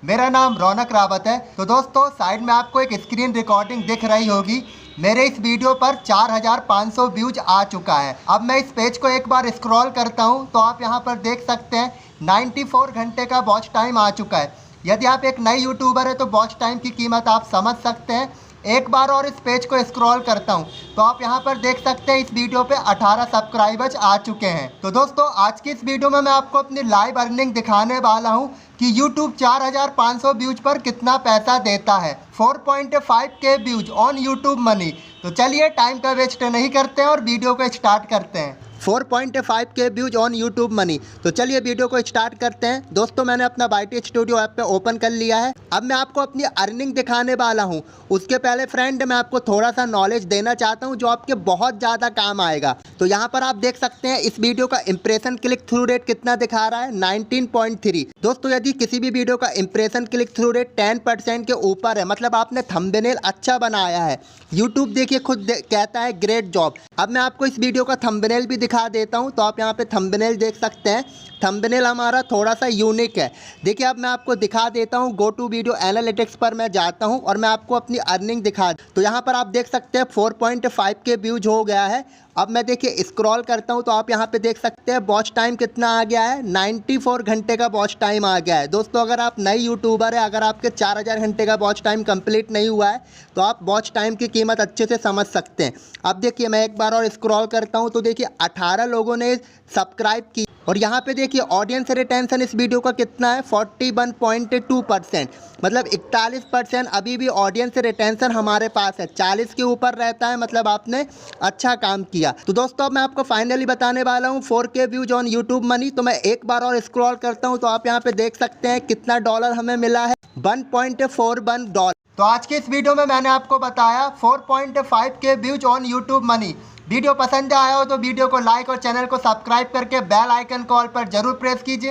मेरा नाम रौनक रावत है। तो दोस्तों साइड में आपको एक स्क्रीन रिकॉर्डिंग दिख रही होगी। मेरे इस वीडियो पर 4500 व्यूज आ चुका है। अब मैं इस पेज को एक बार स्क्रॉल करता हूं तो आप यहां पर देख सकते हैं 94 घंटे का वॉच टाइम आ चुका है। यदि आप एक नई यूट्यूबर है तो वॉच टाइम की कीमत आप समझ सकते हैं। एक बार और इस पेज को स्क्रॉल करता हूं तो आप यहां पर देख सकते हैं इस वीडियो पे 18 सब्सक्राइबर्स आ चुके हैं। तो दोस्तों आज की इस वीडियो में मैं आपको अपनी लाइव अर्निंग दिखाने वाला हूं कि YouTube 4500 व्यूज पर कितना पैसा देता है। 4.5K views on YouTube money. तो चलिए टाइम का वेस्ट नहीं करते हैं और वीडियो को स्टार्ट करते हैं। 4.5K views on YouTube money. तो चलिए वीडियो को स्टार्ट करते हैं। दोस्तों मैंने अपना YT स्टूडियो ऐप पे ओपन कर लिया है। अब मैं आपको अपनी अर्निंग दिखाने वाला हूं। उसके पहले फ्रेंड मैं आपको थोड़ा सा नॉलेज देना चाहता हूं जो आपके बहुत ज़्यादा काम आएगा। तो यहाँ पर आप देख सकते हैं इस वीडियो का इंप्रेशन क्लिक थ्रू रेट कितना दिखा रहा है, 19.3। दोस्तों यदि किसी भी वीडियो का इंप्रेशन क्लिक थ्रू रेट 10% के ऊपर है, मतलब आपने थंबनेल अच्छा बनाया है, यूट्यूब देखिए खुद कहता है ग्रेट जॉब। अब मैं आपको इस वीडियो का थंबनेल भी दिखा देता हूं। तो आप यहां पे थंबनेल देख सकते हैं। थंबनेल हमारा थोड़ा सा यूनिक है। देखिए अब मैं आपको दिखा देता हूं। गो टू वीडियो एनालिटिक्स पर मैं जाता हूं और मैं आपको अपनी अर्निंग दिखा। तो यहां पर आप देख सकते हैं 4.5K व्यूज हो गया है। अब मैं देखिए स्क्रॉल करता हूं तो आप यहां पे देख सकते हैं वॉच टाइम कितना आ गया है, 94 घंटे का वॉच टाइम आ गया है। दोस्तों अगर आप नई यूट्यूबर है, अगर आपके 4000 घंटे का वॉच टाइम कंप्लीट नहीं हुआ है तो आप वॉच टाइम की कीमत अच्छे से समझ सकते हैं। अब देखिए मैं एक बार और स्क्रॉल करता हूं तो देखिए 18 लोगों ने सब्सक्राइब की और यहाँ पे देखिए ऑडियंस रिटेंशन इस वीडियो का कितना है, 41.2%। मतलब 41% अभी भी ऑडियंस रिटेंशन हमारे पास है। 40 के ऊपर रहता है मतलब आपने अच्छा काम किया। तो दोस्तों अब मैं आपको फाइनली बताने वाला हूँ 4K views on YouTube money. तो मैं एक बार और स्क्रॉल करता हूँ तो आप यहाँ पे देख सकते हैं कितना डॉलर हमें मिला है, $1.41। तो आज की इस वीडियो में मैंने आपको बताया 4.5K views on YouTube money. Video पसंद आया हो तो वीडियो को लाइक और चैनल को सब्सक्राइब करके बेल आइकन कॉल पर जरूर प्रेस कीजिए।